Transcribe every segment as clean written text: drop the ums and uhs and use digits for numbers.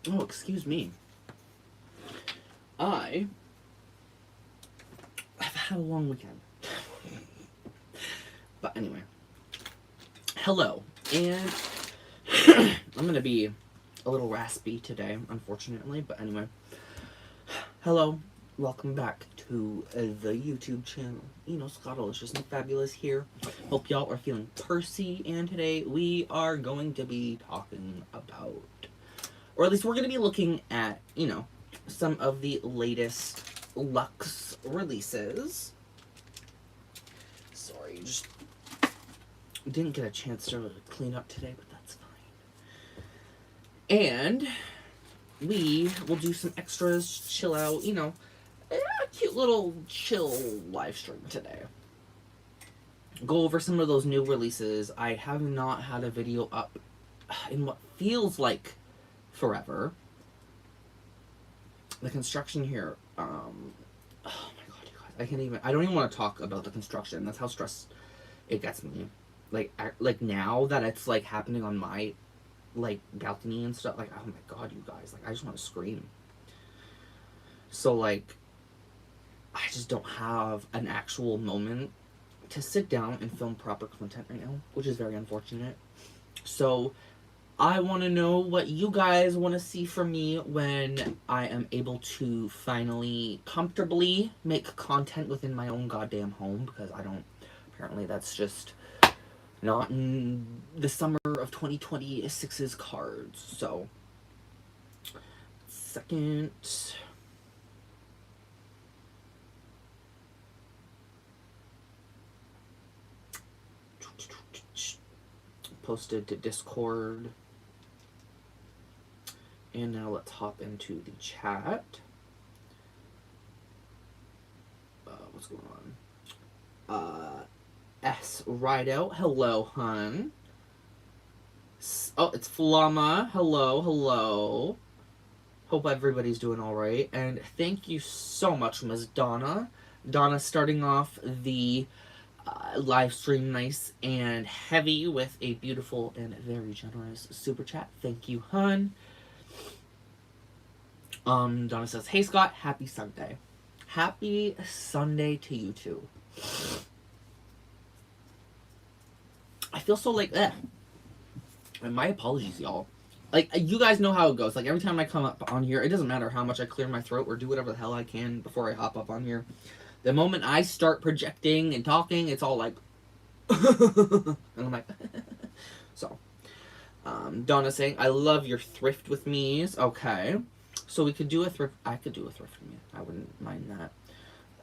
Oh, excuse me. I've had a long weekend. But anyway. Hello. And I'm gonna be a little raspy today, unfortunately. But anyway. Hello. Welcome back to the YouTube channel. You know, Scottilicious McFabulous here. Hope y'all are feeling pursy. And today we are going to be talking about, or at least we're going to be looking at, you know, some of the latest Luxe releases. Sorry, just didn't get a chance to clean up today, but that's fine. And we will do some extras, chill out, you know, a cute little chill live stream today. Go over some of those new releases. I have not had a video up in what feels like forever. The construction here, oh my god, you guys, I don't even want to talk about the construction. That's how stressed it gets me. Like now that it's like happening on my like balcony and stuff, like, oh my god, you guys, like, I just want to scream. So like, I just don't have an actual moment to sit down and film proper content right now, which is very unfortunate. So I want to know what you guys want to see from me when I am able to finally comfortably make content within my own goddamn home, because I don't, apparently that's just not in the summer of 2026's cards. So, second. Posted to Discord. And now let's hop into the chat. What's going on? S. Rideout. Hello, hun. Oh, it's Flama. Hello, hello. Hope everybody's doing alright. And thank you so much, Ms. Donna. Donna starting off the live stream nice and heavy with a beautiful and very generous super chat. Thank you, hun. Donna says, hey Scott, happy Sunday. Happy Sunday to you too. I feel so like, and my apologies, y'all. Like, you guys know how it goes. Like, every time I come up on here, it doesn't matter how much I clear my throat or do whatever the hell I can before I hop up on here. The moment I start projecting and talking, it's all like, and I'm like, so. Donna saying, I love your thrift with me's. Okay. So we could do a thrift. I could do a thrift with me. I wouldn't mind that.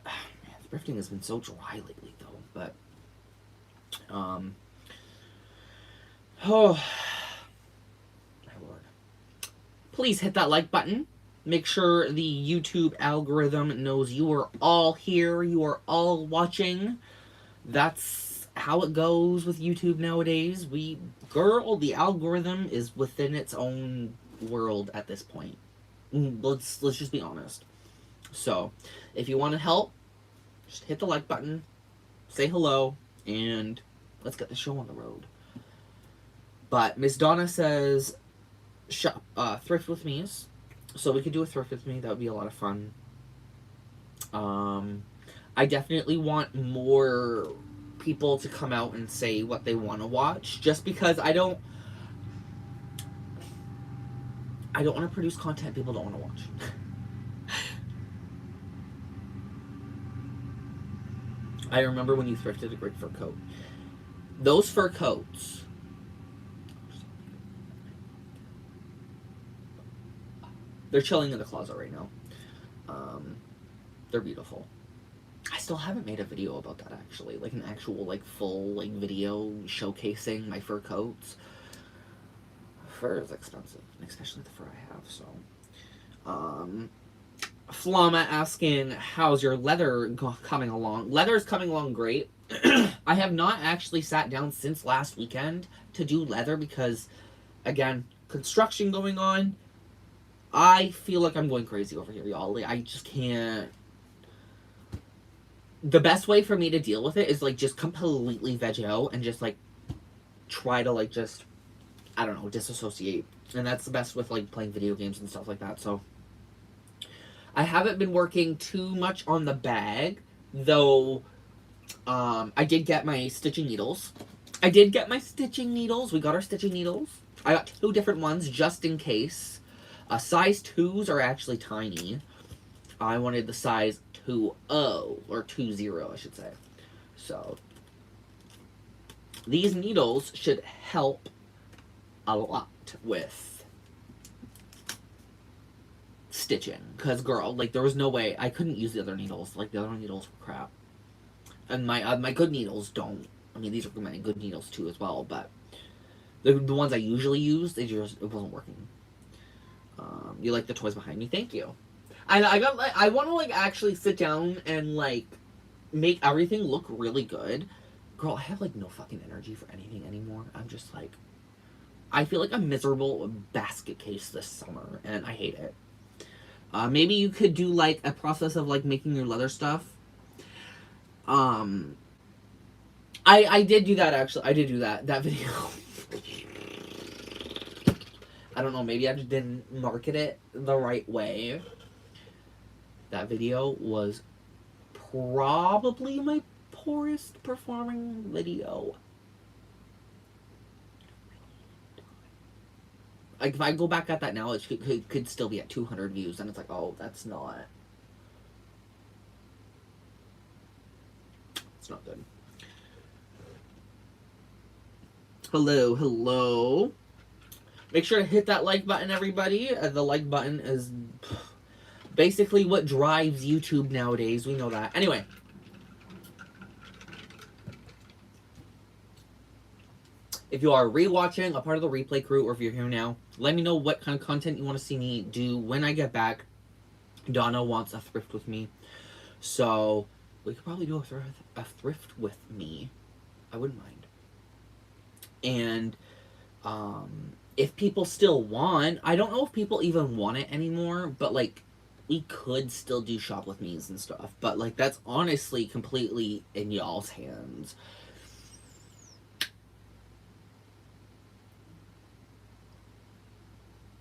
Man, thrifting has been so dry lately, though. But, oh, my lord. Please hit that like button. Make sure the YouTube algorithm knows you are all here. You are all watching. That's how it goes with YouTube nowadays. Girl, the algorithm is within its own world at this point. Let's just be honest. So, if you want to help, just hit the like button, say hello, and let's get the show on the road. But Miss Donna says, shop, thrift with me's. So we could do a thrift with me. That would be a lot of fun. I definitely want more people to come out and say what they want to watch, just because I don't want to produce content people don't want to watch. I remember when you thrifted a great fur coat. Those fur coats, they're chilling in the closet right now. They're beautiful. I still haven't made a video about that, actually. Like an actual, like, full, like, video showcasing my fur coats. Fur is expensive, especially the fur I have, so. Flama asking, how's your leather coming along? Leather's coming along great. I have not actually sat down since last weekend to do leather because, again, construction going on. I feel like I'm going crazy over here, y'all. Like, I just can't. The best way for me to deal with it is, like, just completely veg out and just, like, try to, like, just, I don't know, disassociate And that's the best with, like, playing video games and stuff like that. So I haven't been working too much on the bag, though. I did get my stitching needles. We got our stitching needles. I got 2 different ones just in case. Size 2s are actually tiny. I wanted the size 2.0 or 2.0, I should say. So these needles should help a lot with stitching. Because, girl, like, there was no way. I couldn't use the other needles. Like, the other needles were crap. And my good needles don't. I mean, these are my good needles, too, as well. But the ones I usually use, it wasn't working. You like the toys behind me? Thank you. I want to, like, actually sit down and, like, make everything look really good. Girl, I have, like, no fucking energy for anything anymore. I'm just, like, I feel like a miserable basket case this summer, and I hate it. Maybe you could do, like, a process of, like, making your leather stuff. I did do that, actually. I did do that video. I don't know, maybe I just didn't market it the right way. That video was probably my poorest performing video. Like, if I go back at that now, it could still be at 200 views, and it's like, oh, that's not... It's not good. Hello, hello. Make sure to hit that like button, everybody. The like button is basically what drives YouTube nowadays. We know that. Anyway. If you are rewatching, a part of the replay crew, or if you're here now, let me know what kind of content you want to see me do when I get back. Donna wants a thrift with me. So, we could probably do a thrift with me. I wouldn't mind. And, if people still want, I don't know if people even want it anymore, but, like, we could still do shop with me's and stuff. But, like, that's honestly completely in y'all's hands.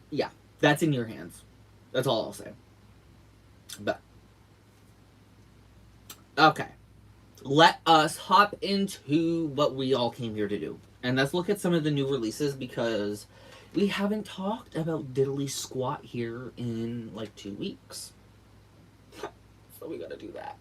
Yeah, that's in your hands. That's all I'll say. But, okay. Let us hop into what we all came here to do. And let's look at some of the new releases, because we haven't talked about diddly squat here in, like, 2 weeks. So we gotta do that.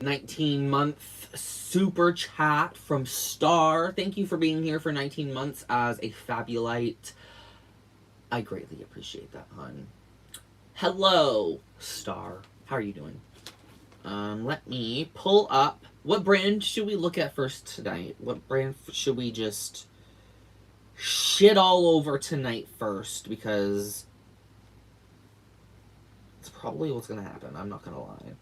$19-month super chat from Star. Thank you for being here for 19 months as a Fabulite. I greatly appreciate that, hon. Hello, Star. How are you doing? Let me pull up. What brand should we look at first tonight? What brand should we just shit all over tonight first? Because it's probably what's gonna happen. I'm not gonna lie.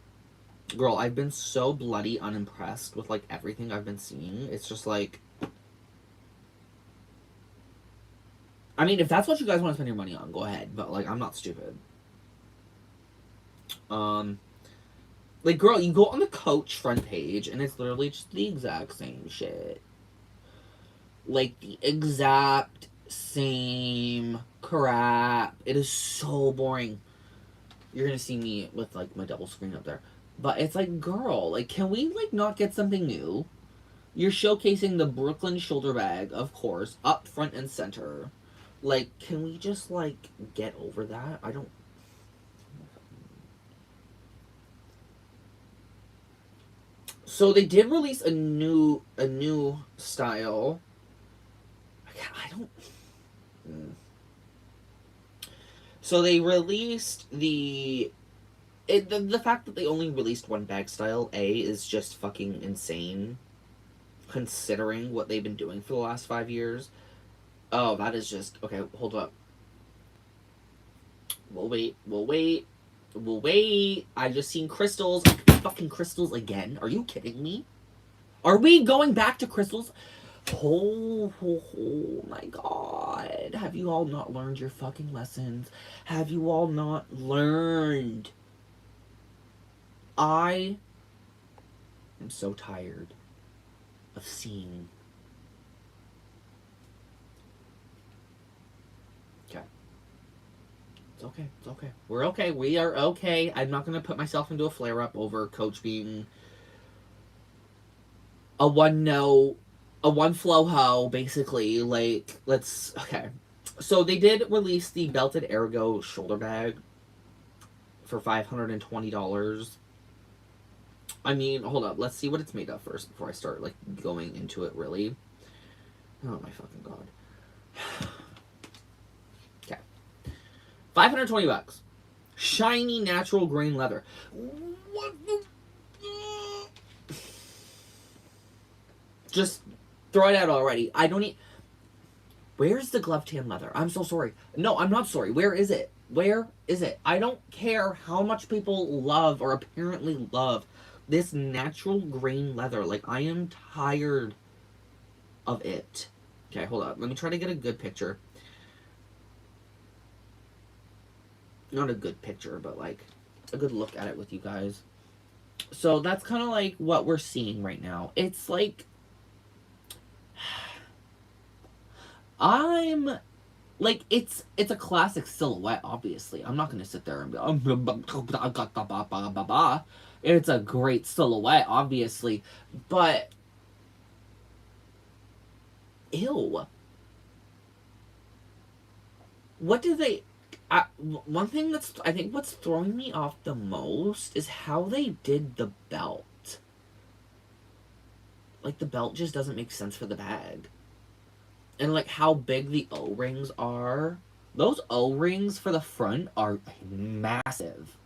Girl, I've been so bloody unimpressed with, like, everything I've been seeing. It's just, like... I mean, if that's what you guys want to spend your money on, go ahead. But, like, I'm not stupid. Like, girl, you go on the Coach front page, and it's literally just the exact same shit. Like, the exact same crap. It is so boring. You're gonna see me with, like, my double screen up there. But it's like, girl, like, can we, like, not get something new? You're showcasing the Brooklyn shoulder bag, of course, up front and center. Like, can we just, like, get over that? I don't... So they did release a new style. I don't... So they released the fact that they only released one bag style, is just fucking insane, considering what they've been doing for the last 5 years. Oh, that is just... Okay, hold up. We'll wait. I just seen crystals. Fucking crystals again. Are you kidding me? Are we going back to crystals? Oh my god. Have you all not learned your fucking lessons? Have you all not learned? I I'm so tired of seeing. Okay. It's okay. It's okay. We're okay. We are okay. I'm not going to put myself into a flare-up over Coach being a one flow hoe, basically. Like, let's... Okay. So they did release the Belted Ergo shoulder bag for $520. I mean, hold up. Let's see what it's made of first before I start, like, going into it, really. Oh, my fucking God. Okay. $520. Shiny natural grain leather. What the... Just throw it out already. I don't need... Where's the glove tan leather? I'm so sorry. No, I'm not sorry. Where is it? Where is it? I don't care how much people love or apparently love this natural grain leather. Like, I am tired of it. Okay, hold up. Let me try to get a good picture. Not a good picture, but, like, a good look at it with you guys. So that's kind of, like, what we're seeing right now. It's, like... I'm... Like, it's a classic silhouette, obviously. I'm not going to sit there and be it's a great silhouette, obviously. But... Ew. What do they... one thing that's... I think what's throwing me off the most is how they did the belt. Like, the belt just doesn't make sense for the bag. And, like, how big the O-rings are. Those O-rings for the front are massive.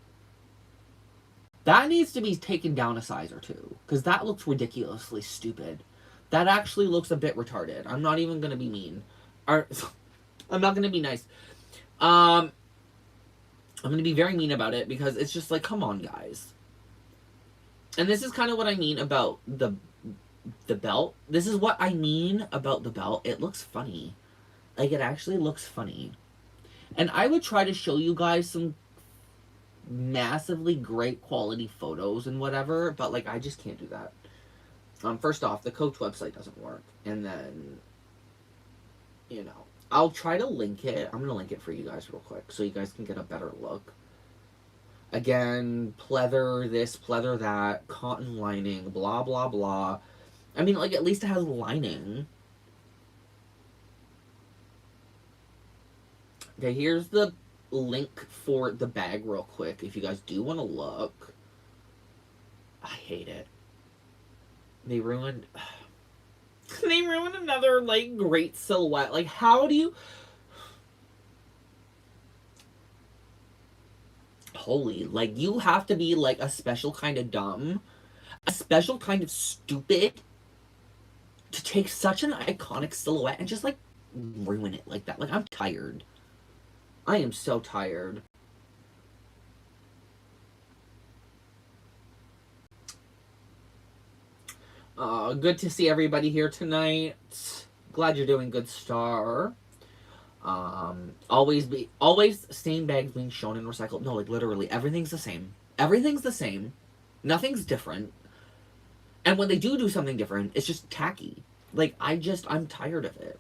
That needs to be taken down a size or two. Because that looks ridiculously stupid. That actually looks a bit retarded. I'm not even going to be mean. I'm not going to be nice. I'm going to be very mean about it. Because it's just like, come on, guys. And this is kind of what I mean about the belt. This is what I mean about the belt. It looks funny. Like, it actually looks funny. And I would try to show you guys some massively great quality photos and whatever, but, like, I just can't do that. First off, the Coach website doesn't work. And then, you know, I'll try to link it. I'm going to link it for you guys real quick so you guys can get a better look. Again, pleather this, pleather that, cotton lining, blah, blah, blah. I mean, like, at least it has lining. Okay, here's the link for the bag real quick, if you guys do want to look. I hate it. They ruined... They ruined another, like, great silhouette. Like, how do you... Holy, like, you have to be, like, a special kind of dumb, a special kind of stupid to take such an iconic silhouette and just, like, ruin it like that. Like, I'm tired. I am so tired. Good to see everybody here tonight. Glad you're doing good, Star. Always same bags being shown and recycled. No, like, literally, everything's the same. Everything's the same. Nothing's different. And when they do something different, it's just tacky. Like, I'm tired of it.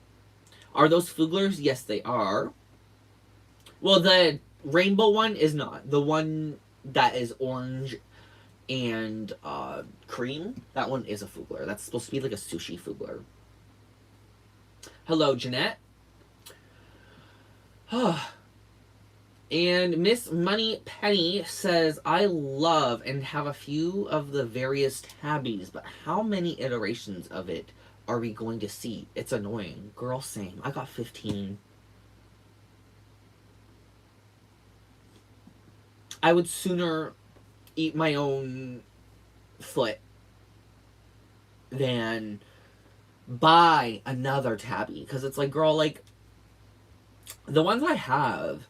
Are those Fuglers? Yes, they are. Well, the rainbow one is not. The one that is orange and cream, that one is a Fugler. That's supposed to be like a sushi Fugler. Hello, Jeanette. And Miss Money Penny says, I love and have a few of the various tabbies, but how many iterations of it are we going to see? It's annoying. Girl, same. I got 15. I would sooner eat my own foot than buy another tabby. Because it's like, girl, like, the ones I have,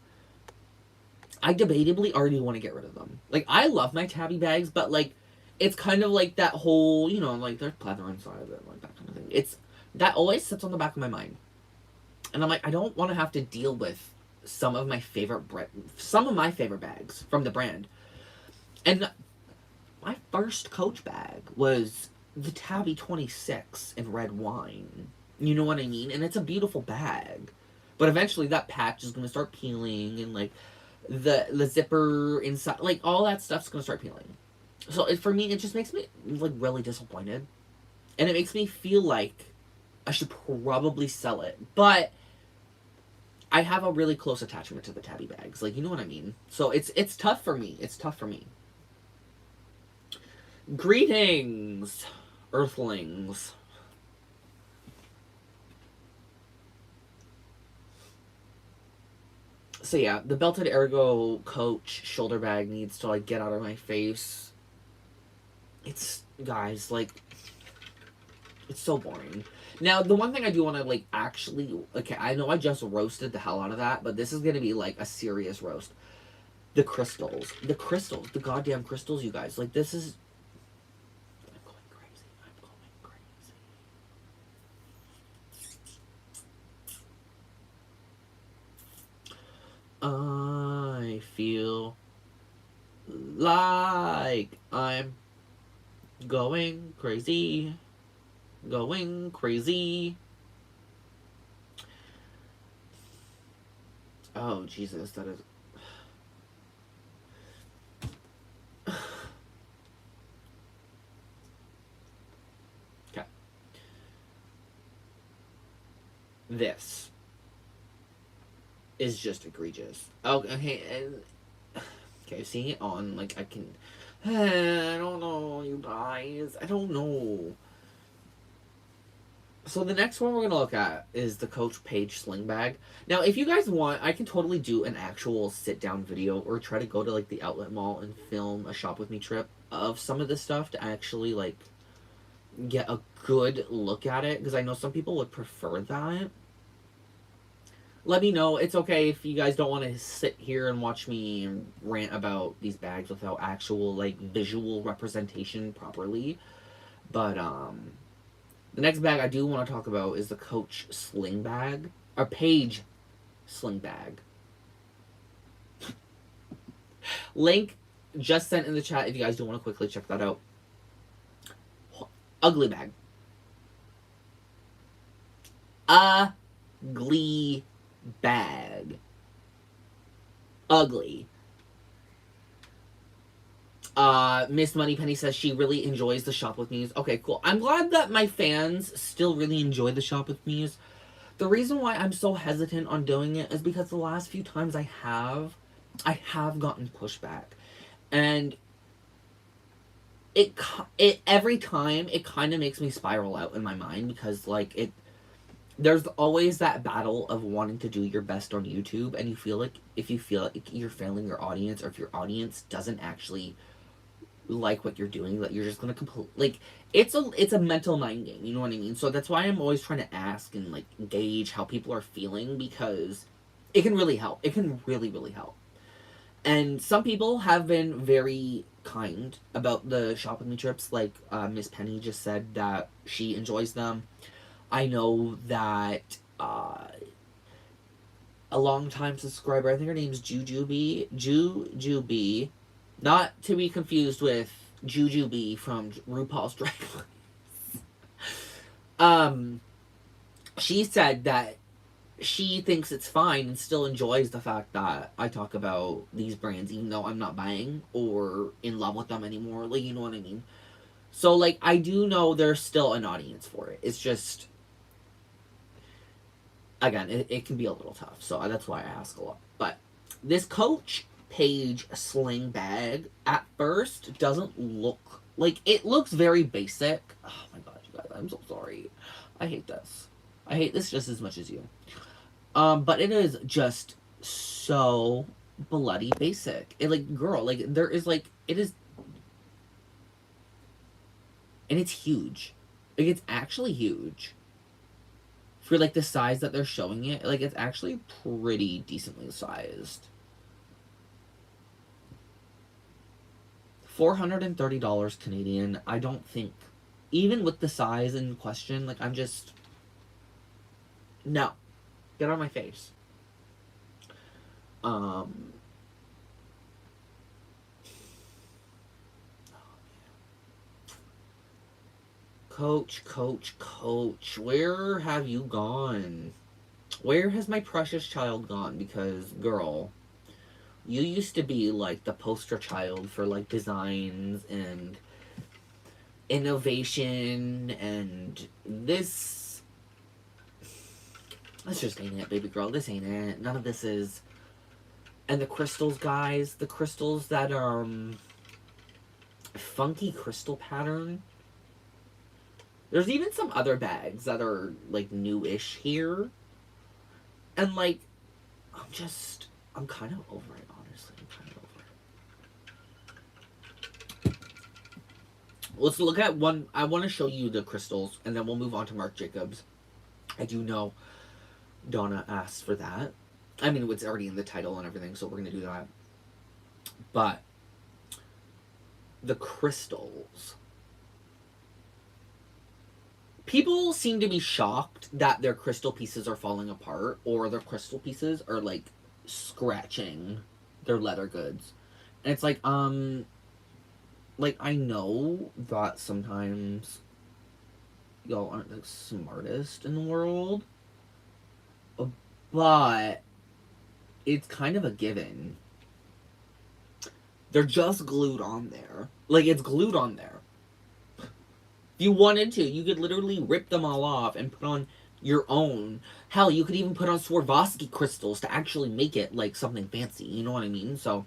I debatably already want to get rid of them. Like, I love my tabby bags, but, like, it's kind of like that whole, you know, like, there's pleather inside of it, like, that kind of thing. That always sits on the back of my mind. And I'm like, I don't want to have to deal with some of my favorite bags from the brand. And my first Coach bag was the Tabby 26 in red wine. You know what I mean? And it's a beautiful bag. But eventually that patch is going to start peeling, and like the zipper inside, like all that stuff's going to start peeling. So for me, it just makes me like really disappointed. And it makes me feel like I should probably sell it. But I have a really close attachment to the Tabby bags. Like, you know what I mean? So it's tough for me. It's tough for me. Greetings, Earthlings. So yeah, the belted ergo Coach shoulder bag needs to like get out of my face. It's, guys, like, it's so boring. Now, the one thing I do want to like actually, okay, I know I just roasted the hell out of that, but this is gonna be like a serious roast. The crystals, the goddamn crystals, you guys. Like, this is, I'm going crazy. I'm going crazy. I feel like I'm going crazy. Going crazy. Oh, Jesus, that is... Okay. This is just egregious. Okay, okay, seeing it on, like, I can... I don't know, you guys. I don't know. So the next one we're going to look at is the Coach Page sling bag. Now, if you guys want, I can totally do an actual sit-down video or try to go to, like, the outlet mall and film a shop with me trip of some of this stuff to actually, like, get a good look at it. Because I know some people would prefer that. Let me know. It's okay if you guys don't want to sit here and watch me rant about these bags without actual, like, visual representation properly. But, the next bag I do want to talk about is the Coach sling bag. Or Page sling bag. Link just sent in the chat if you guys do want to quickly check that out. Ugly bag. Ugly bag. Ugly. Miss Moneypenny says she really enjoys the shop with me's. Okay, cool. I'm glad that my fans still really enjoy the shop with me's. The reason why I'm so hesitant on doing it is because the last few times I have gotten pushback. And it every time it kind of makes me spiral out in my mind, because like there's always that battle of wanting to do your best on YouTube, and you feel like if you feel like you're failing your audience, or if your audience doesn't actually like what you're doing, that you're just gonna like it's a mental mind game, you know what I mean? So that's why I'm always trying to ask and like gauge how people are feeling, because it can really help. It can really, really help. And some people have been very kind about the shop with me trips. Like Miss Penny just said that she enjoys them. I know that a long time subscriber, I think her name's Jujubee, not to be confused with Jujubee from RuPaul's Drag Race. She said that she thinks it's fine and still enjoys the fact that I talk about these brands, even though I'm not buying or in love with them anymore. Like, you know what I mean? So, like, I do know there's still an audience for it. It's just, again, it can be a little tough. So that's why I ask a lot. But this Coach Page sling bag at first doesn't look like, it looks very basic. Oh my god, you guys, I'm so sorry. I hate this. I hate this just as much as you. But it is just so bloody basic. It, like, girl, like, there is, like, it is, and it's huge. Like, it's actually huge. For, like, the size that they're showing it, like, it's actually pretty decently sized. $430 Canadian. I don't think, even with the size in question, like, I'm just, no. Get out of my face. Oh, man. Coach, where have you gone? Where has my precious child gone? Because, girl, you used to be, like, the poster child for, like, designs and innovation, and this just ain't it, baby girl. This ain't it. None of this is. And the crystals, guys, the crystals that funky crystal pattern. There's even some other bags that are, like, new-ish here. And, like, I'm kind of over it, honestly. I'm kind of over it. Let's look at one. I want to show you the crystals, and then we'll move on to Marc Jacobs. I do know Donna asked for that. I mean, it's already in the title and everything, so we're going to do that. But the crystals. People seem to be shocked that their crystal pieces are falling apart, or their crystal pieces are, like, scratching their leather goods. And it's like, I know that sometimes y'all aren't the smartest in the world, but it's kind of a given. They're just glued on there. Like, it's glued on there. If you wanted to, you could literally rip them all off and put on your own. Hell, you could even put on Swarovski crystals to actually make it, like, something fancy. You know what I mean? So,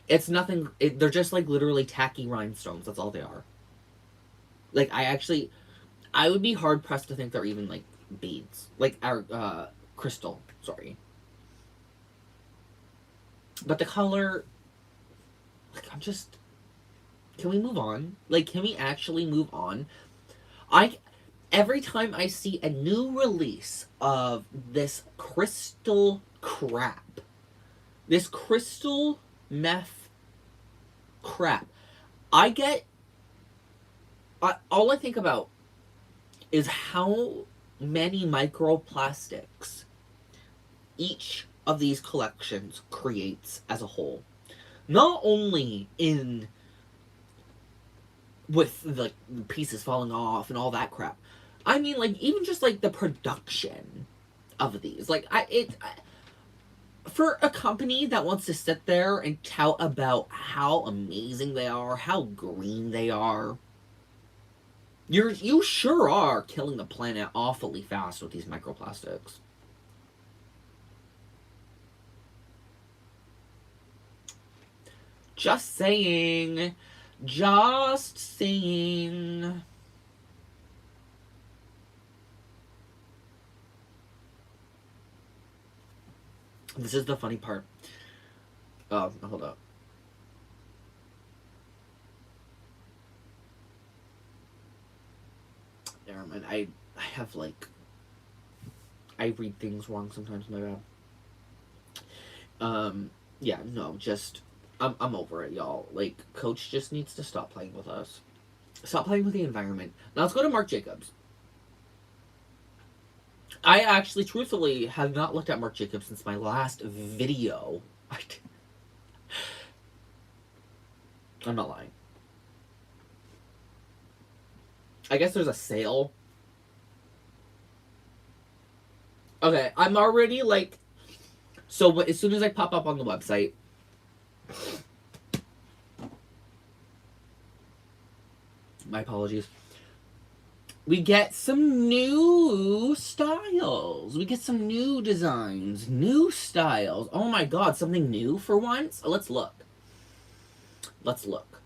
it's nothing. They're just, like, literally tacky rhinestones. That's all they are. Like, I would be hard-pressed to think they're even, like, beads. Like, crystal. Sorry. But the color... Like, can we move on? Like, can we actually move on? Every time I see a new release of this crystal crap, this crystal meth crap, all I think about is how many microplastics each of these collections creates as a whole. Not only with the pieces falling off and all that crap. I mean, like, even just, like, the production of these. Like, for a company that wants to sit there and tout about how amazing they are, how green they are, you sure are killing the planet awfully fast with these microplastics. Just saying. Just saying. This is the funny part. Oh, hold up. Never mind. I have, like... I read things wrong sometimes, my bad. Yeah, no, just... I'm over it, y'all. Like, Coach just needs to stop playing with us. Stop playing with the environment. Now let's go to Marc Jacobs. I actually, truthfully, have not looked at Marc Jacobs since my last video. I'm not lying. I guess there's a sale. Okay, I'm already, like... So, as soon as I pop up on the website... My apologies. We get some new styles. We get some new designs. New styles. Oh my god, something new for once? Let's look. Let's look.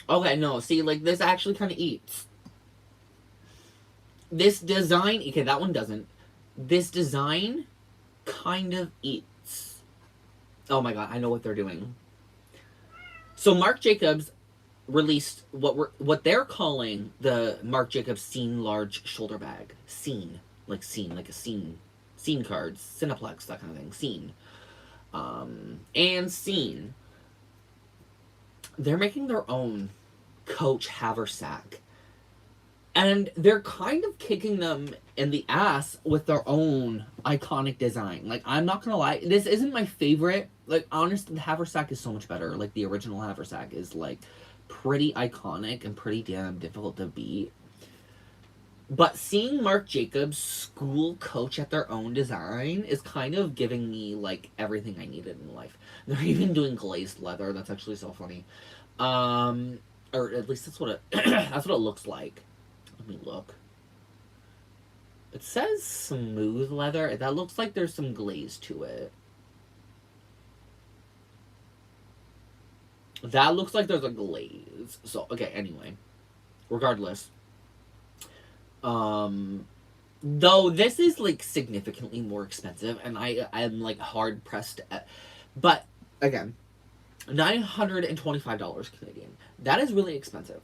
Okay, no, see, like, this actually kind of eats. This design... Okay, that one doesn't. This design kind of eats. Oh my god, I know what they're doing. So Marc Jacobs released what they're calling the Marc Jacobs Scene Large Shoulder Bag. Scene. Like scene. Like a scene. Scene cards. Cineplex, that kind of thing. Scene. And Scene. They're making their own Coach haversack. And they're kind of kicking them in the ass with their own iconic design. Like, I'm not gonna lie, this isn't my favorite. Like, honestly, the haversack is so much better. Like, the original haversack is, like, pretty iconic and pretty damn difficult to beat. But seeing Marc Jacobs school coach at their own design is kind of giving me, like, everything I needed in life. They're even doing glazed leather. That's actually so funny. Or at least that's what it that's what it looks like. Let me look. It says smooth leather. That looks like there's some glaze to it. That looks like there's a glaze. So, okay, anyway. Regardless. Though this is, like, significantly more expensive, and I'm like, hard-pressed at... But, again, $925 Canadian. That is really expensive.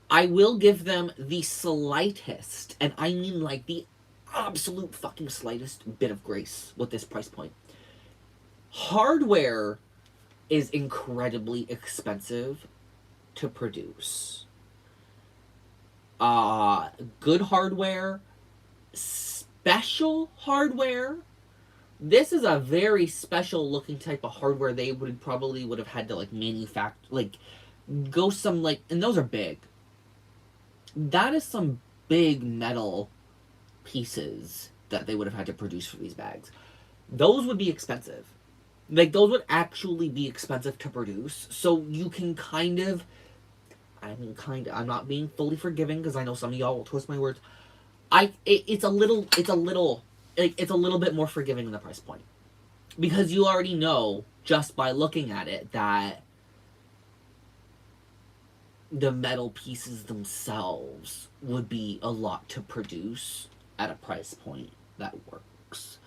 I will give them the slightest, and I mean, like, the absolute fucking slightest bit of grace with this price point. Hardware is incredibly expensive to produce. Good hardware, special hardware. This is a very special looking type of hardware. They would have had to, like, manufacture, like, go some, like, and those are big. That is some big metal pieces that they would have had to produce for these bags. Those would be expensive. Like, those would actually be expensive to produce. So you can kind of, I'm not being fully forgiving because I know some of y'all will twist my words. It's a little bit more forgiving in the price point. Because you already know, just by looking at it, that the metal pieces themselves would be a lot to produce at a price point that works.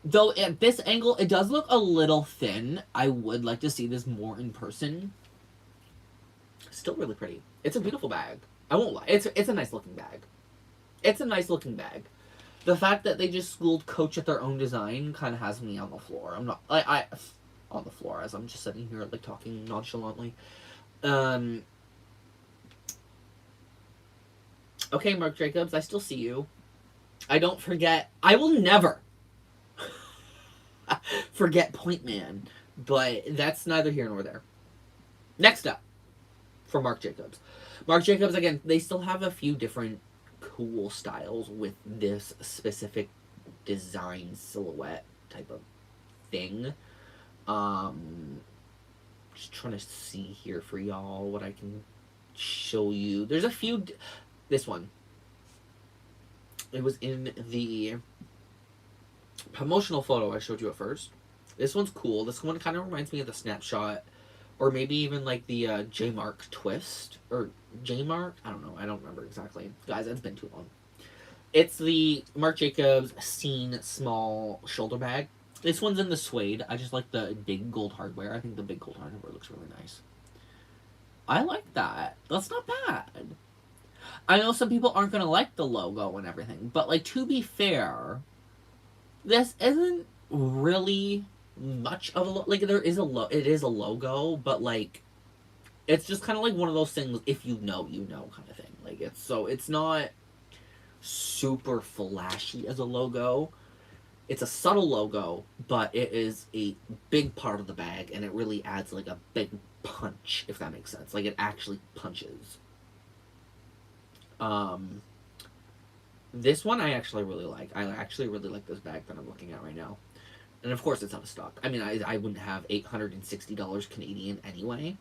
Though at this angle, it does look a little thin. I would like to see this more in person. Still really pretty. It's a beautiful bag. I won't lie. It's a nice looking bag. It's a nice looking bag. The fact that they just schooled coach at their own design kind of has me on the floor. I'm not... I on the floor as I'm just sitting here, like, talking nonchalantly. Okay, Marc Jacobs, I still see you. I don't forget... I will never forget Point Man. But that's neither here nor there. Next up, for Marc Jacobs. Marc Jacobs, again, they still have a few different cool styles with this specific design silhouette type of thing. Just trying to see here for y'all what I can show you. There's a few... This one. It was in the promotional photo I showed you at first. This one's cool. This one kind of reminds me of the Snapshot, or maybe even like the J Marc twist, or J Marc. I don't know. I don't remember exactly, guys. It's been too long. It's the Marc Jacobs Scene Small Shoulder Bag. This one's in the suede. I just like the big gold hardware. I think the big gold hardware looks really nice. I like that. That's not bad. I know some people aren't going to like the logo and everything, but, like, to be fair, this isn't really much of a like, there is it is a logo, but, like, it's just kind of like one of those things, if you know, you know, kind of thing. Like, it's not super flashy as a logo. It's a subtle logo, but it is a big part of the bag, and it really adds, like, a big punch, if that makes sense. Like, it actually punches. This one I actually really like. I actually really like this bag that I'm looking at right now. And of course it's out of stock. I mean, I wouldn't have $860 Canadian anyway.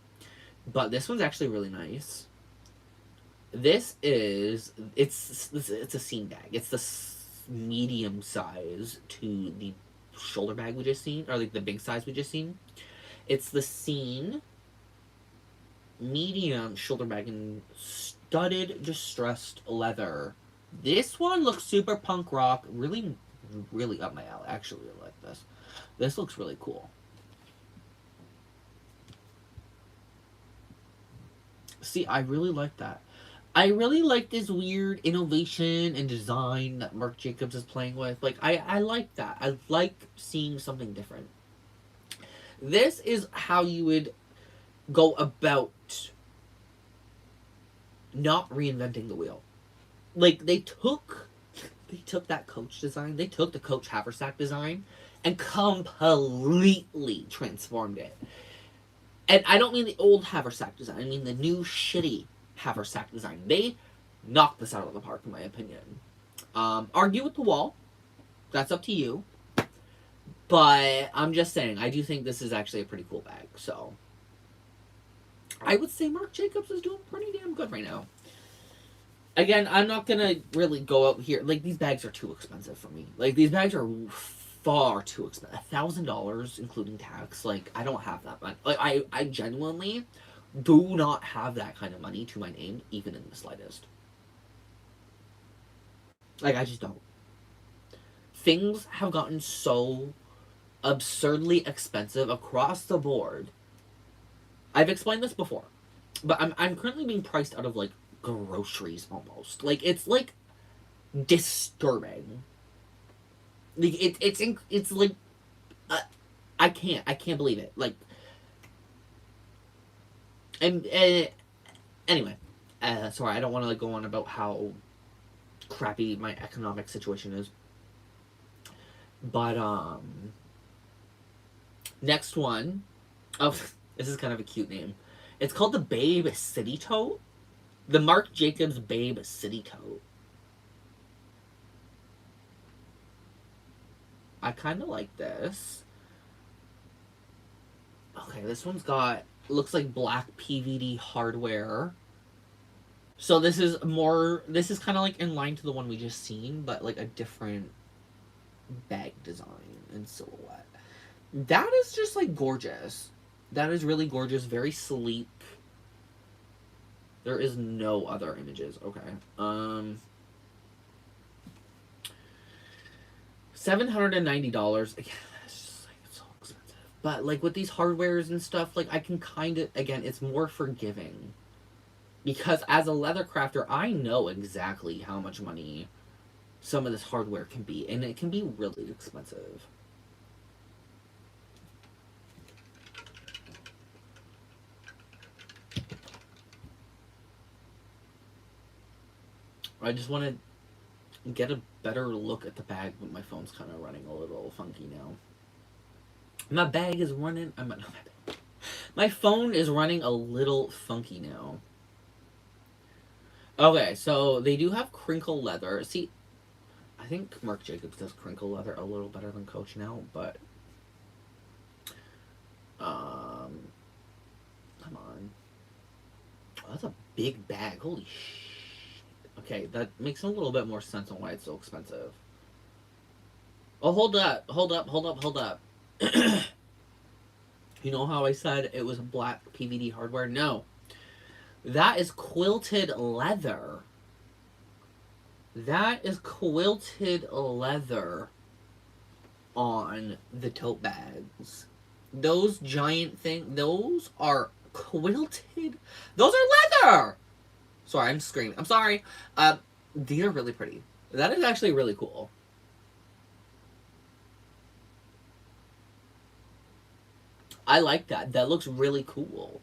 But this one's actually really nice. This is... It's a Scene bag. It's the medium size to the shoulder bag we just seen. Or like the big size we just seen. It's the Scene medium shoulder bag in studded distressed leather. This one looks super punk rock. Really, really up my alley. I actually really like this. This looks really cool. See, I really like that. I really like this weird innovation and design that Marc Jacobs is playing with. Like, I like that. I like seeing something different. This is how you would go about not reinventing the wheel. Like, they took that Coach design, they took the Coach haversack design, and completely transformed it. And I don't mean the old haversack design. I mean the new shitty haversack design. They knocked this out of the park, in my opinion. Argue with the wall. That's up to you. But I'm just saying, I do think this is actually a pretty cool bag. So I would say Marc Jacobs is doing pretty damn good right now. Again, I'm not going to really go out here. Like, these bags are too expensive for me. Like, these bags are far too expensive. $1,000, including tax. Like, I don't have that much. Like, I genuinely do not have that kind of money to my name, even in the slightest. Like, I just don't. Things have gotten so absurdly expensive across the board. I've explained this before, but I'm currently being priced out of, like, groceries almost. Like, it's, like, disturbing. Like, it's like, I can't believe it. Like, and anyway, sorry, I don't want to, like, go on about how crappy my economic situation is. But, next one, oh, this is kind of a cute name. It's called the Babe City Tote. The Marc Jacobs Babe City Tote. I kind of like this. Okay, this one's got, looks like black PVD hardware. So this is kind of like in line to the one we just seen, but like a different bag design and silhouette. That is just like gorgeous. That is really gorgeous, very sleek. There is no other images. Okay. $790. Again, it's just like, it's so expensive. But like with these hardwares and stuff, like I can kind of, again, it's more forgiving. Because as a leather crafter, I know exactly how much money some of this hardware can be, and it can be really expensive. I just want to get a better look at the bag, but my phone's kind of running a little funky now. My bag is running. My phone is running a little funky now. Okay, so they do have crinkle leather. See, I think Marc Jacobs does crinkle leather a little better than Coach now, but come on. Oh, that's a big bag. Holy shit. Okay, that makes a little bit more sense on why it's so expensive. Oh, hold up. You know how I said it was black PVD hardware? No. That is quilted leather. That is quilted leather on the tote bags. Those giant things, those are quilted. Those are leather! Sorry, I'm screaming. I'm sorry. These are really pretty. That is actually really cool. I like that. That looks really cool.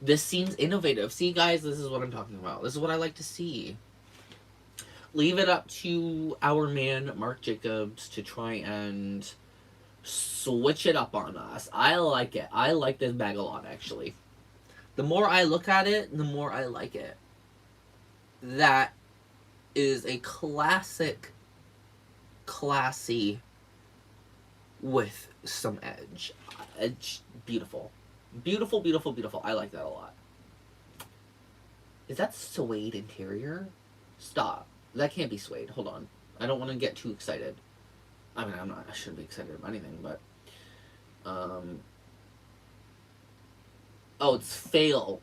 This seems innovative. See, guys, this is what I'm talking about. This is what I like to see. Leave it up to our man, Marc Jacobs, to try and switch it up on us. I like it. I like this bag a lot, actually. The more I look at it, the more I like it. That is a classic, classy with some edge. Edge, beautiful. Beautiful, beautiful, beautiful. I like that a lot. Is that suede interior? Stop. That can't be suede. Hold on. I don't want to get too excited. I mean, I shouldn't be excited about anything, but... Oh, it's fail.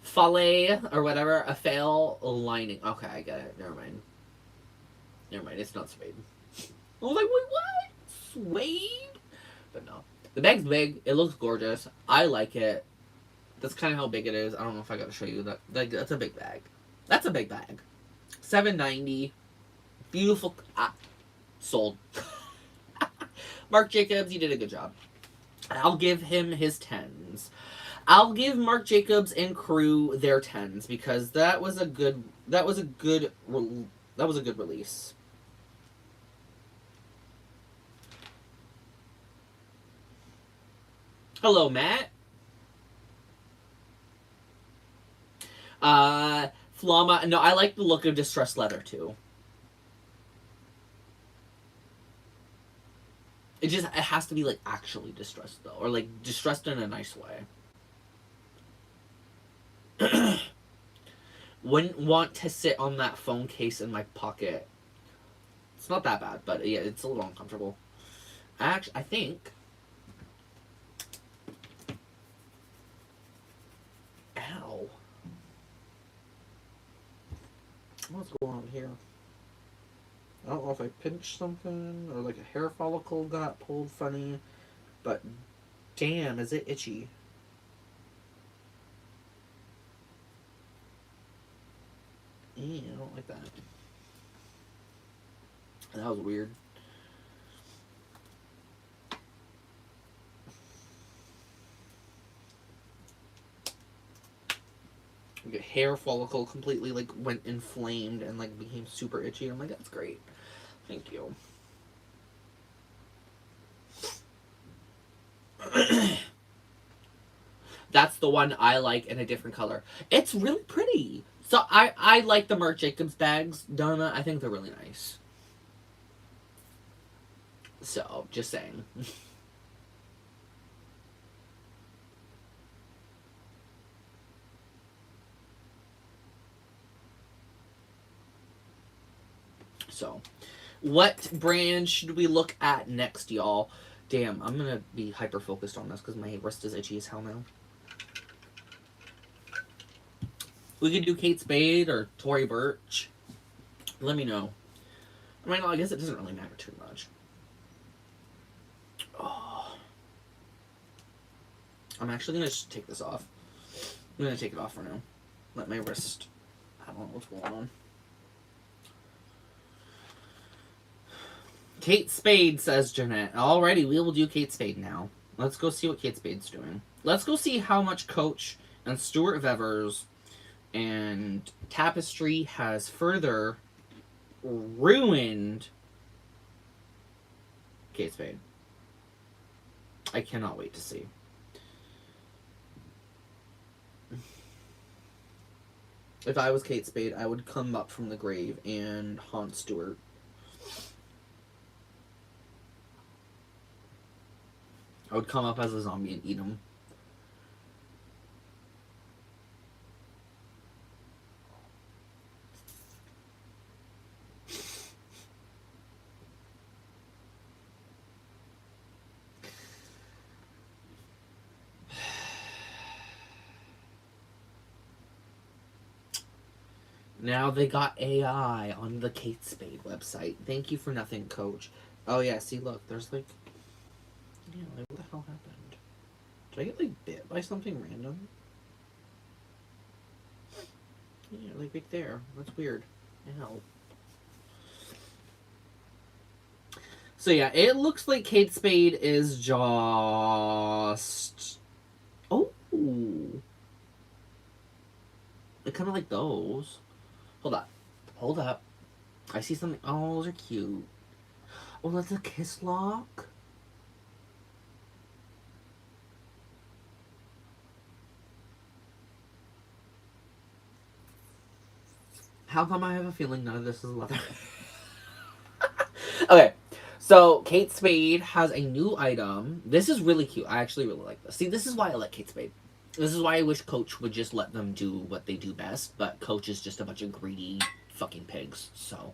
Fale, or whatever. A fail lining. Okay, I get it. Never mind. It's not suede. I was like, wait, what? Suede? But no. The bag's big. It looks gorgeous. I like it. That's kind of how big it is. I don't know if I got to show you that. That's a big bag. That's a big bag. $790. Beautiful. Sold. Marc Jacobs, you did a good job. I'll give him his 10s. I'll give Marc Jacobs and crew their 10s because that was a good release. Hello, Matt. Flama. No, I like the look of distressed leather too. It has to be like actually distressed though, or like distressed in a nice way. Wouldn't want to sit on that phone case in my pocket. It's not that bad, but yeah, it's a little uncomfortable. Actually, I think. Ow. What's going on here? I don't know if I pinched something or like a hair follicle got pulled funny, but damn, is it itchy? I don't like that. That was weird. Like a hair follicle completely like went inflamed and like became super itchy. I'm like, that's great. Thank you. That's the one I like in a different color. It's really pretty. So I like the Marc Jacobs bags, Donna. I think they're really nice. So, just saying. So, what brand should we look at next, y'all? Damn, I'm gonna be hyper focused on this because my wrist is itchy as hell now. We could do Kate Spade or Tory Burch. Let me know. I mean, I guess it doesn't really matter too much. Oh. I'm actually gonna just take this off. I'm gonna take it off for now. Let my wrist. I don't know what's going on. Kate Spade, says Jeanette. Alrighty, we will do Kate Spade now. Let's go see what Kate Spade's doing. Let's go see how much Coach and Stuart Vevers and Tapestry has further ruined Kate Spade. I cannot wait to see. If I was Kate Spade, I would come up from the grave and haunt Stuart. I would come up as a zombie and eat him. Now they got AI on the Kate Spade website. Thank you for nothing, Coach. Oh yeah, see, look, there's like, yeah, like what the hell happened? Did I get like bit by something random? Yeah, like right there. That's weird. Ow. So yeah, it looks like Kate Spade is just. Oh. It kind of like those. Hold up. Hold up. I see something. Oh, those are cute. Oh, that's a kiss lock. How come I have a feeling none of this is leather? Okay, so Kate Spade has a new item. This is really cute. I actually really like this. See, this is why I like Kate Spade. This is why I wish Coach would just let them do what they do best, but Coach is just a bunch of greedy fucking pigs. So,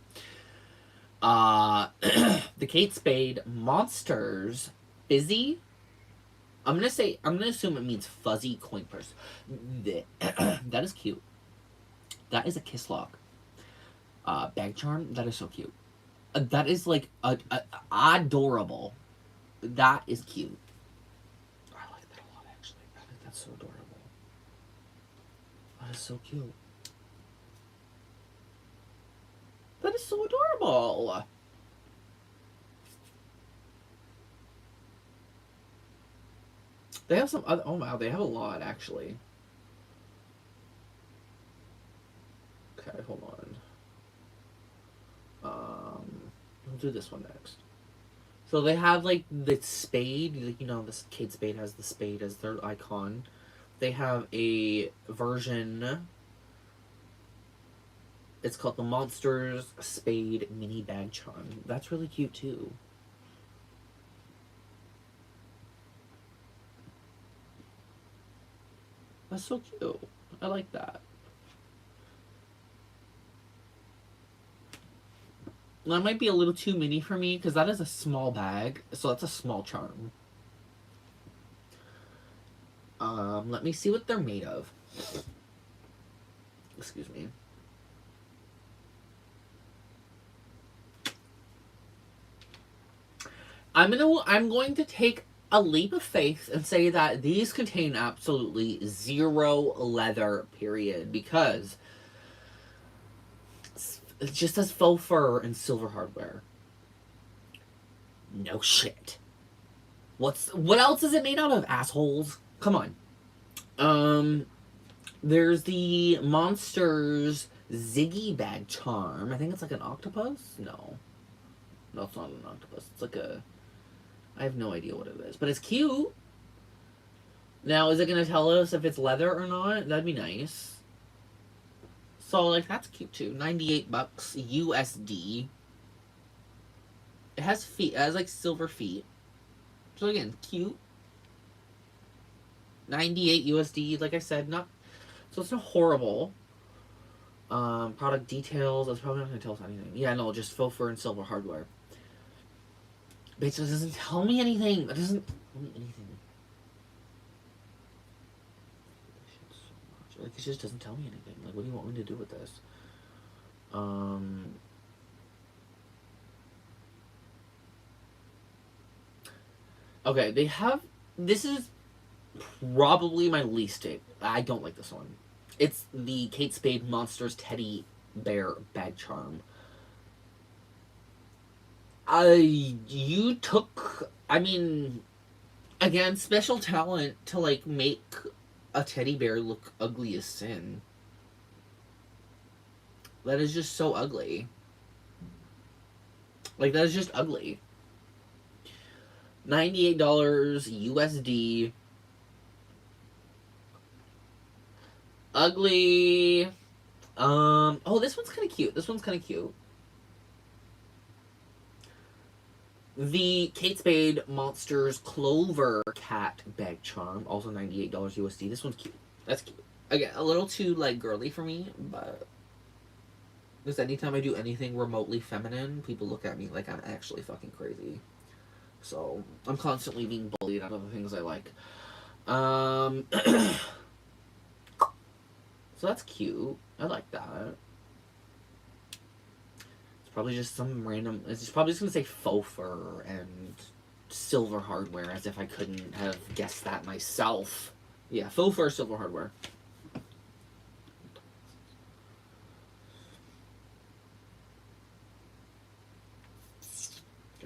the Kate Spade Monsters Busy. I'm gonna assume it means fuzzy coin purse. That is cute. That is a kiss lock. Bag charm. That is so cute. That is like adorable. That is cute. I like that a lot, actually. I think that's so adorable. That is so cute. That is so adorable. They have some other. Oh wow, they have a lot actually. Okay, hold on. We'll do this one next. So they have like the Spade, you know, this Kate Spade has the Spade as their icon. They have a version. It's called the Monsters Spade Mini Bag Charm. That's really cute too. That's so cute. I like that. That might be a little too mini for me because that is a small bag, so that's a small charm. Let me see what they're made of. Excuse me. I'm going to take a leap of faith and say that these contain absolutely zero leather, period, because it just says faux fur and silver hardware. No shit. What else is it made out of, assholes? Come on. There's the Monsters Ziggy Bag Charm. I think it's like an octopus? No. No, it's not an octopus. It's like a... I have no idea what it is. But it's cute. Now, is it going to tell us if it's leather or not? That'd be nice. So, like, that's cute too. $98 USD. It has feet. It has, like, silver feet. So, again, cute. 98 USD. Like I said, not... So, it's not horrible. Product details. It's probably not going to tell us anything. Yeah, no, just faux fur and silver hardware. Bitch, that doesn't tell me anything. That doesn't tell me anything. Like, it just doesn't tell me anything. Like, what do you want me to do with this? Okay, they have... This is probably my least take. I don't like this one. It's the Kate Spade Monsters Teddy Bear Bag Charm. You took... I mean... Again, special talent to, like, make a teddy bear look ugly as sin. That is just so ugly. Like, that is just ugly. $98 USD. Ugly. Oh, this one's kind of cute. This one's kind of cute. The Kate Spade Monsters Clover Cat Bag Charm, also $98 USD. This one's cute. That's cute. Again, a little too, like, girly for me, but... Because anytime I do anything remotely feminine, people look at me like I'm actually fucking crazy. So, I'm constantly being bullied out of the things I like. So that's cute. I like that. Probably just some random... It's probably just going to say faux fur and silver hardware, as if I couldn't have guessed that myself. Yeah, faux fur, silver hardware.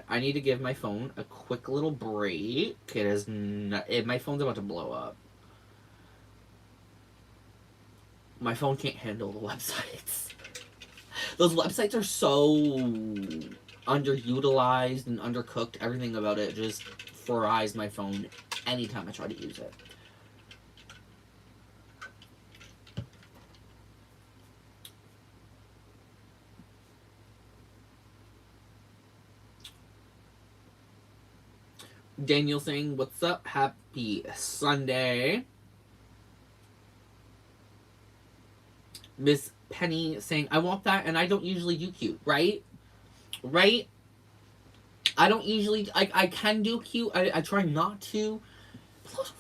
I need to give my phone a quick little break. It is not... my phone's about to blow up. My phone can't handle the websites. Those websites are so underutilized and undercooked. Everything about it just fries my phone anytime I try to use it. Daniel saying, what's up? Happy Sunday. Miss Penny saying, I want that and I don't usually do cute, right? Right? I don't usually, I can do cute. I try not to. Those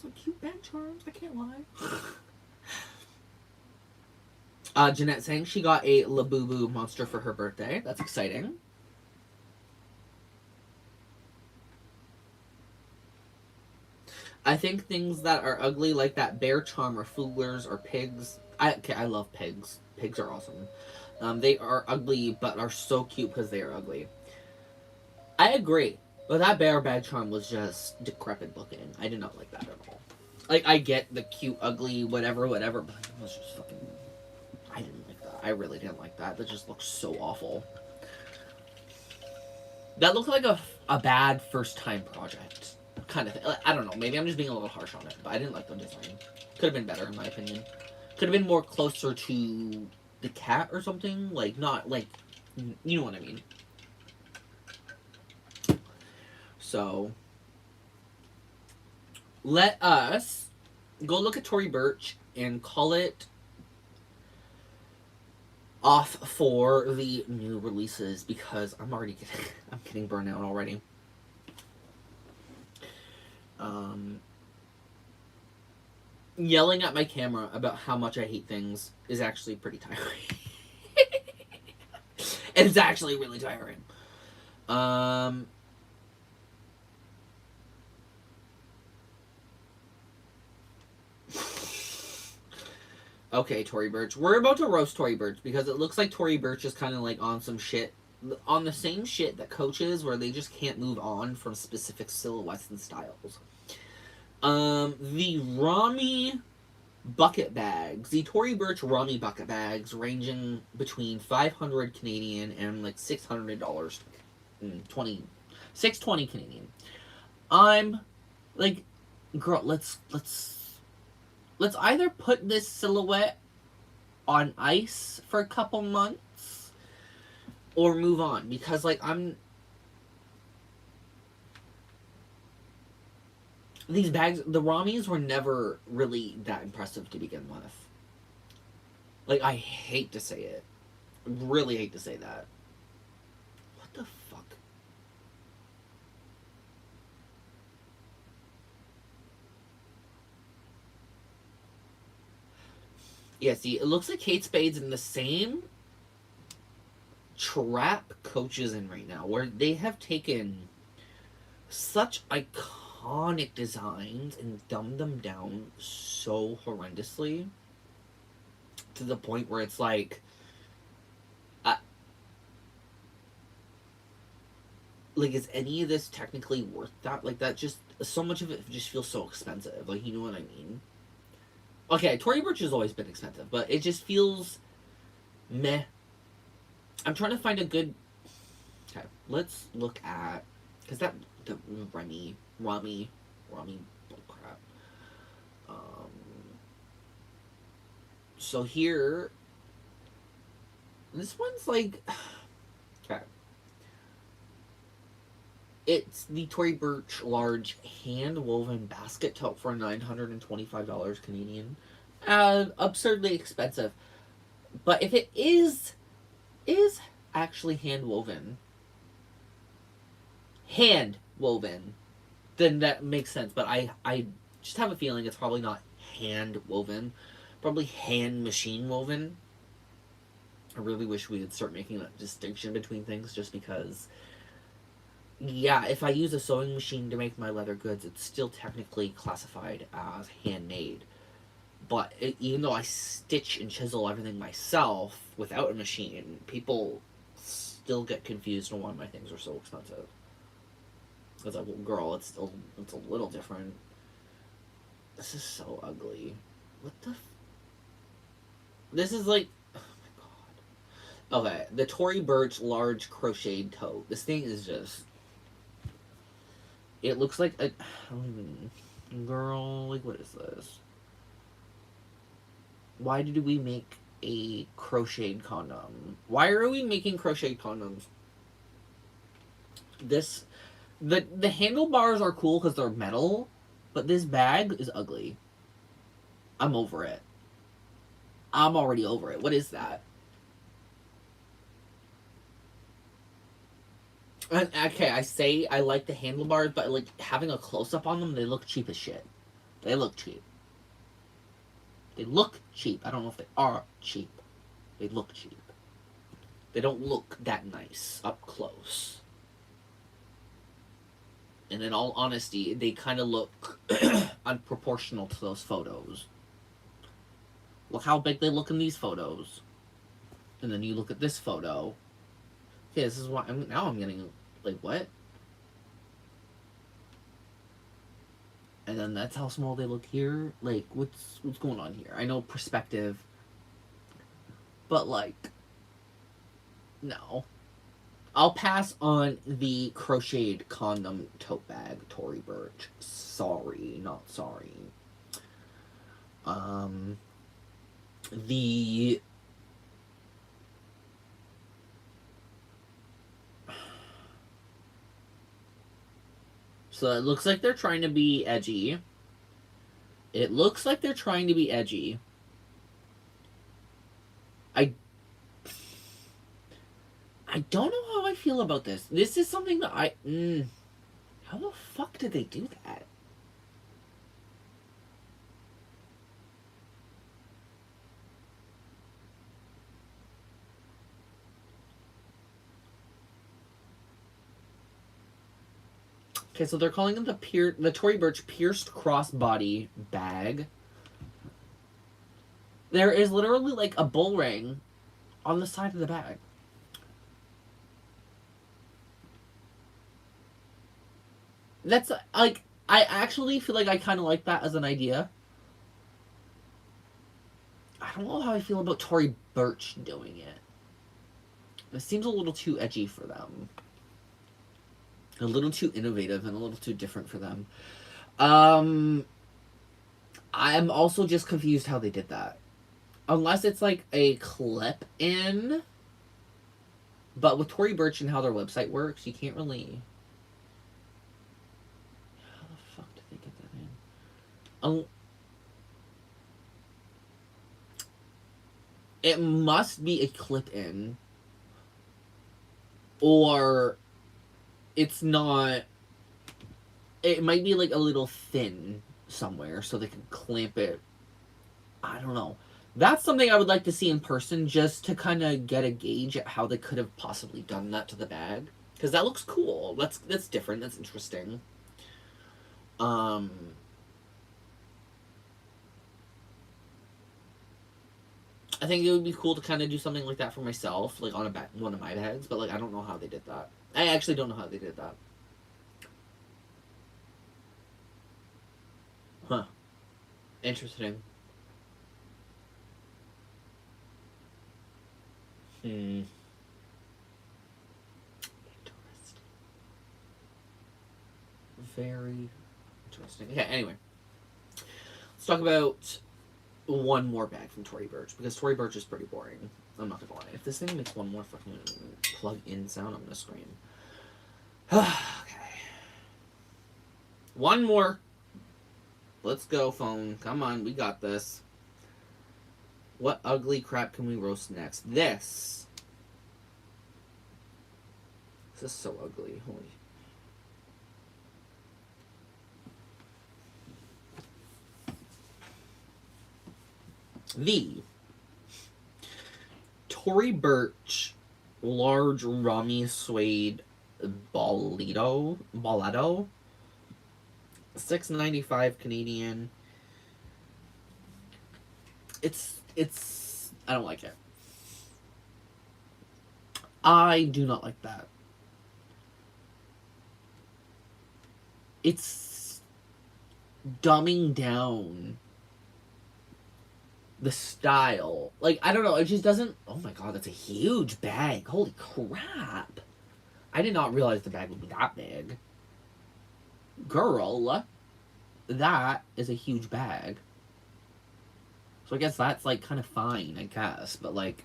some cute bag charms, I can't lie. Jeanette saying she got a Labubu monster for her birthday. That's exciting. I think things that are ugly, like that bear charm or fooglers or pigs. I love pigs. Pigs are awesome. They are ugly, but are so cute because they are ugly. I agree. But that bear bag charm was just decrepit looking. I did not like that at all. Like, I get the cute, ugly, whatever, but it was just fucking... I didn't like that. I really didn't like that. That just looked so awful. That looked like a bad first time project kind of thing. I don't know. Maybe I'm just being a little harsh on it, but I didn't like the design. Could have been better in my opinion. Could have been more closer to the cat or something. Like not like, you know what I mean. So let us go look at Tory Burch and call it off for the new releases because I'm getting burnt out already. Yelling at my camera about how much I hate things is actually pretty tiring. It's actually really tiring. Okay, Tory Burch. We're about to roast Tory Burch because it looks like Tory Burch is kind of like on some shit, on the same shit that Coach is, where they just can't move on from specific silhouettes and styles. The Rami bucket bags, the Tory Burch Rami bucket bags, ranging between 500 Canadian and like $600, 620 Canadian. I'm like, girl, let's either put this silhouette on ice for a couple months or move on, because like these bags, the Ramis were never really that impressive to begin with. Like, I hate to say it. Really hate to say that. What the fuck? Yeah, see, it looks like Kate Spade's in the same trap Coach is in right now, where they have taken such iconic designs and dumbed them down so horrendously to the point where it's like, is any of this technically worth that? Like, that just, so much of it just feels so expensive. Like, you know what I mean? Okay, Tory Burch has always been expensive, but it just feels meh. I'm trying to find a good... Okay, let's look at... Because the Rami bullcrap. So here... This one's like... Okay. It's the Tory Burch large hand-woven basket tote for $925 Canadian. Absurdly expensive. But if it is actually hand-woven, then that makes sense. But I just have a feeling it's probably not hand-woven. Probably hand-machine woven. I really wish we would start making that distinction between things, just because... Yeah, if I use a sewing machine to make my leather goods, it's still technically classified as handmade. But even though I stitch and chisel everything myself without a machine, people still get confused on why my things are so expensive. It's like, well, girl, it's a little different. This is so ugly. What the... This is like... Oh my god. Okay, the Tory Burch large crocheted tote. This thing is just... It looks like a... Girl, like, what is this? Why did we make a crocheted condom? Why are we making crocheted condoms? The handlebars are cool because they're metal, but this bag is ugly. I'm over it. I'm already over it. What is that? And, okay, I say I like the handlebars, but like having a close-up on them, they look cheap as shit. They look cheap. They look cheap. I don't know if they are cheap. They look cheap. They don't look that nice up close. And in all honesty, they kind of look unproportional to those photos. Look how big they look in these photos. And then you look at this photo. Okay, this is why now I'm getting, like, what? And then that's how small they look here. Like, what's going on here? I know perspective, but like, no. I'll pass on the crocheted condom tote bag, Tory Burch. Sorry, not sorry. The So it looks like they're trying to be edgy. It looks like they're trying to be edgy. I don't know how I feel about this. This is something that how the fuck did they do that? Okay, so they're calling it the Tory Burch pierced crossbody bag. There is literally like a bull ring on the side of the bag. That's like, I actually feel like I kind of like that as an idea. I don't know how I feel about Tory Burch doing it. It seems a little too edgy for them. A little too innovative and a little too different for them. I'm also just confused how they did that. Unless it's like a clip in. But with Tory Burch and how their website works, you can't really. How the fuck did they get that in? It must be a clip in. Or it's not. It might be like a little thin somewhere so they can clamp it. I don't know. That's something I would like to see in person just to kind of get a gauge at how they could have possibly done that to the bag. Because that looks cool. That's different. That's interesting. I think it would be cool to kind of do something like that for myself, like on one of my bags. But like, I don't know how they did that. I actually don't know how they did that. Huh. Interesting. Interesting. Very interesting. Okay, anyway. Let's talk about one more bag from Tory Burch, because Tory Burch is pretty boring. I'm not gonna lie. If this thing makes one more fucking plug-in sound, I'm gonna scream. Okay. One more. Let's go, phone. Come on, we got this. What ugly crap can we roast next? This. This is so ugly. Holy. The Tory Burch large rummy suede bolletto $6.95 Canadian. It's I don't like it. I do not like that. It's dumbing down the style. Like, I don't know, it just doesn't. Oh my god, that's a huge bag. Holy crap. I did not realize the bag would be that big. Girl, that is a huge bag. So I guess that's like kind of fine, I guess, but like,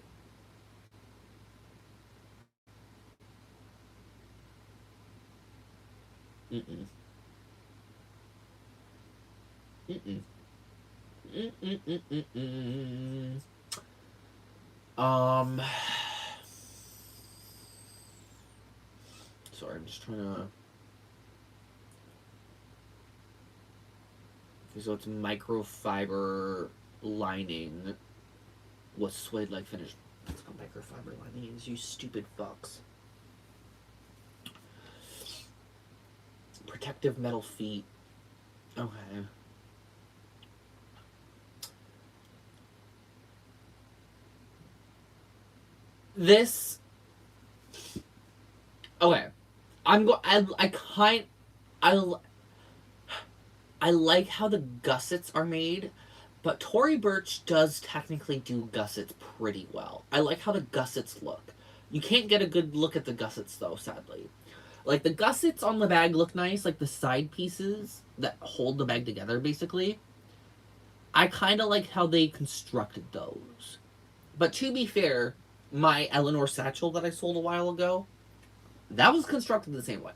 mm-mm. Mm-mm. Mm-mm-mm-mm-mm. Sorry, I'm just trying to. Okay, so it's microfiber lining with suede-like finish. That's what microfiber lining is, you stupid fucks. Protective metal feet. Okay. This. Okay. I like how the gussets are made, but Tory Burch does technically do gussets pretty well. I like how the gussets look. You can't get a good look at the gussets, though, sadly. Like, the gussets on the bag look nice, like the side pieces that hold the bag together, basically. I kind of like how they constructed those. But to be fair, my Eleanor satchel that I sold a while ago, that was constructed the same way.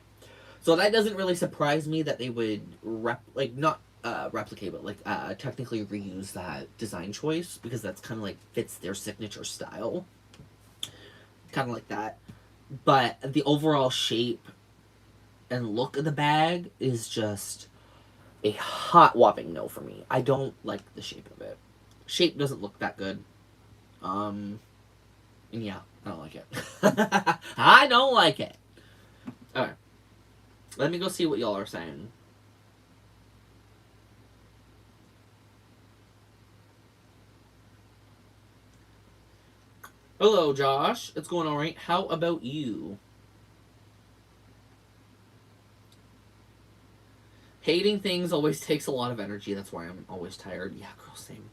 So that doesn't really surprise me that they would not replicate, but technically reuse that design choice, because that's kind of like fits their signature style, kind of like that. But the overall shape and look of the bag is just a hot whopping no for me. I don't like the shape of it. Shape doesn't look that good. And yeah, I don't like it. I don't like it. Alright. Let me go see what y'all are saying. Hello, Josh. It's going alright. How about you? Hating things always takes a lot of energy. That's why I'm always tired. Yeah, girl, same.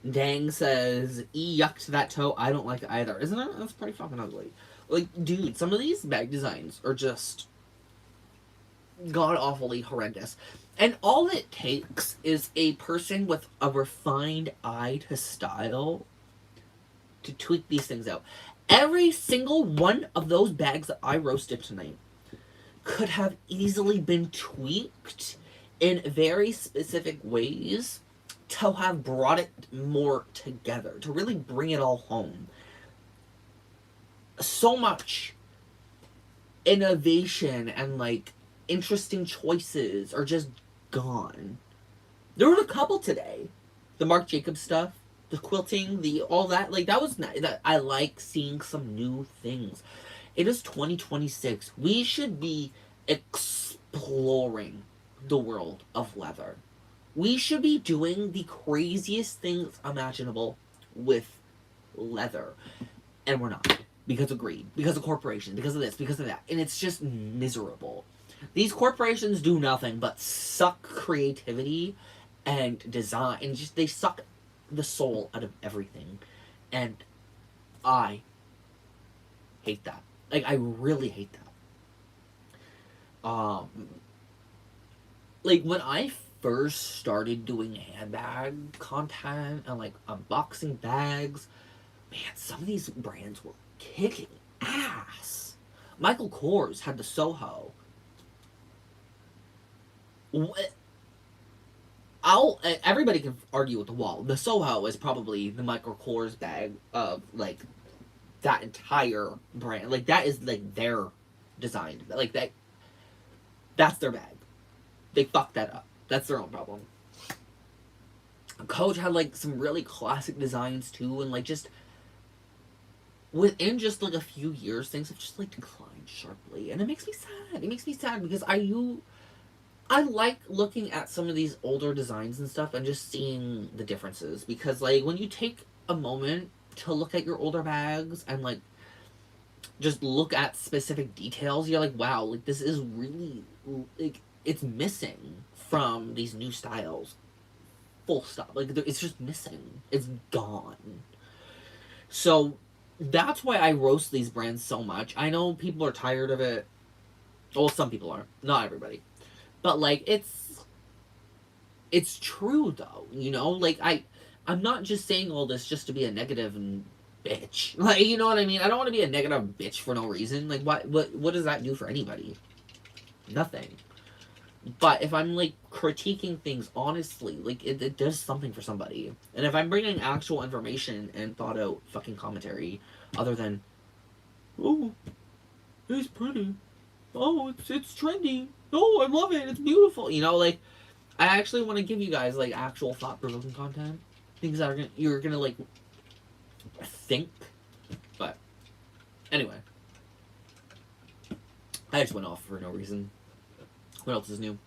Dang says, yuck to that toe. I don't like it either. Isn't it? That's pretty fucking ugly. Like, dude, some of these bag designs are just god-awfully horrendous. And all it takes is a person with a refined eye to style to tweak these things out. Every single one of those bags that I roasted tonight could have easily been tweaked in very specific ways to have brought it more together, to really bring it all home. So much innovation and like interesting choices are just gone. There were a couple today. The Marc Jacobs stuff, the quilting, all that, like that was nice. That I like seeing some new things. It is 2026. We should be exploring the world of leather. We should be doing the craziest things imaginable with leather. And we're not. Because of greed. Because of corporations. Because of this. Because of that. And it's just miserable. These corporations do nothing but suck creativity and design. And just they suck the soul out of everything. And I hate that. Like, I really hate that. Like, when I first started doing handbag content and, like, unboxing bags, man, some of these brands were kicking ass. Michael Kors had the Soho. Everybody can argue with the wall. The Soho is probably the Michael Kors bag of, like, that entire brand. Like, that is, like, their design. Like, that's their bag. They fucked that up. That's their own problem. Coach had, like, some really classic designs, too, and, like, just within just, like, a few years, things have just, like, declined sharply, and it makes me sad. It makes me sad, because I like looking at some of these older designs and stuff and just seeing the differences, because, like, when you take a moment to look at your older bags and, like, just look at specific details, you're like, wow, like, this is really, like, it's missing from these new styles. Full stop. Like, it's just missing. It's gone. So, that's why I roast these brands so much. I know people are tired of it. Well, some people are. Not everybody. But, like, it's true, though. You know? Like, I'm not just saying all this just to be a negative and bitch. Like, you know what I mean? I don't want to be a negative bitch for no reason. Like, what does that do for anybody? Nothing. But if I'm, like, critiquing things honestly, like, it does something for somebody. And if I'm bringing actual information and thought-out fucking commentary, other than, oh, it's pretty. Oh, it's trendy. Oh, I love it. It's beautiful. You know, like, I actually want to give you guys, like, actual thought-provoking content. Things that you're gonna, like, think. But, anyway. I just went off for no reason. What else is new?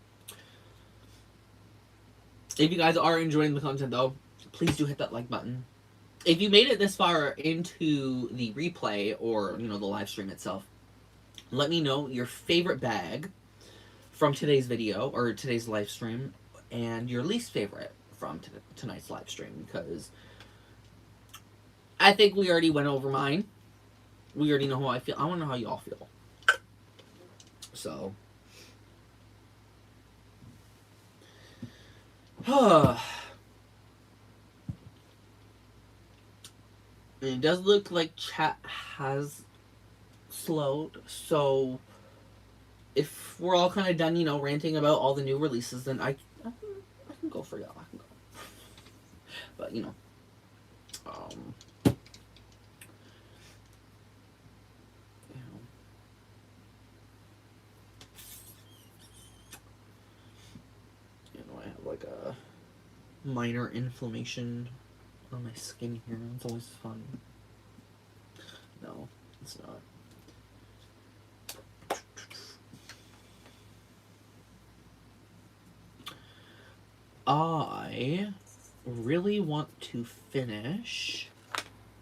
If you guys are enjoying the content, though, please do hit that like button. If you made it this far into the replay or, you know, the live stream itself, let me know your favorite bag from today's video or today's live stream and your least favorite from tonight's live stream, because I think we already went over mine. we already know how I feel. I want to know how y'all feel. So. It does look like chat has slowed, so if we're all kind of done, ranting about all the new releases, then I can go for y'all. I can go. But, I have like a minor inflammation on my skin here. It's always fun. No, it's not. I really want to finish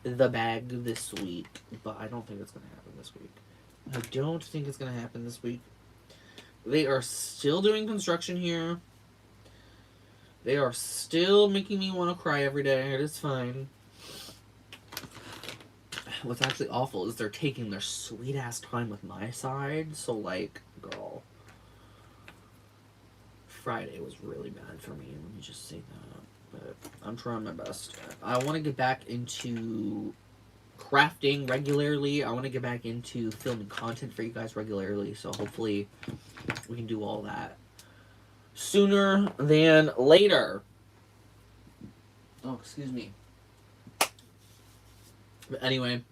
the bag this week, but I don't think it's going to happen this week. I don't think it's going to happen this week. They are still doing construction here. They are still making me want to cry every day. It is fine. What's actually awful is they're taking their sweet-ass time with my side. So, like, girl. Friday was really bad for me. Let me just say that. But I'm trying my best. I want to get back into crafting regularly. I want to get back into filming content for you guys regularly. So, hopefully, we can do all that sooner than later. Oh, excuse me. But anyway,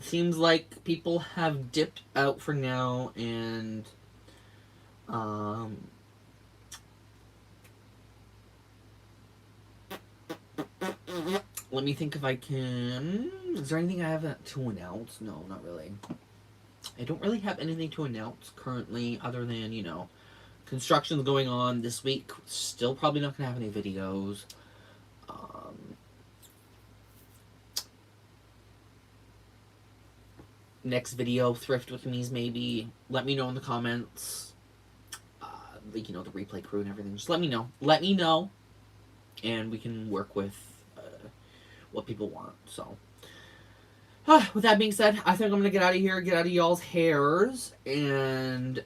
seems like people have dipped out for now, and let me think if I can. Is there anything I have to announce? No, not really. I don't really have anything to announce currently, other than, construction's going on this week. Still probably not going to have any videos. Next video, thrift with me's maybe. Let me know in the comments. The replay crew and everything. Just let me know. Let me know. And we can work with what people want. So, with that being said, I think I'm going to get out of here, get out of y'all's hairs, and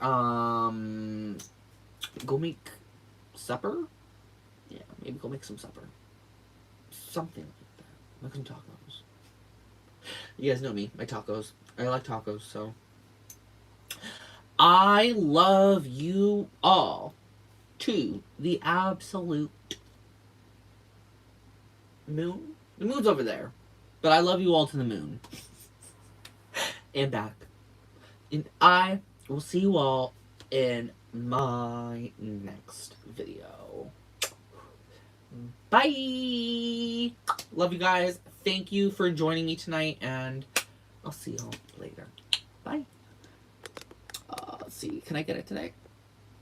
go make supper? Yeah, maybe go make some supper. Something like that. Make some tacos. You guys know me, my tacos. I like tacos, so. I love you all to the absolute moon. The moon's over there. But I love you all to the moon. And back. And I will see you all in my next video. Bye! Love you guys. Thank you for joining me tonight, and I'll see y'all later. Bye. Let's see. Can I get it today?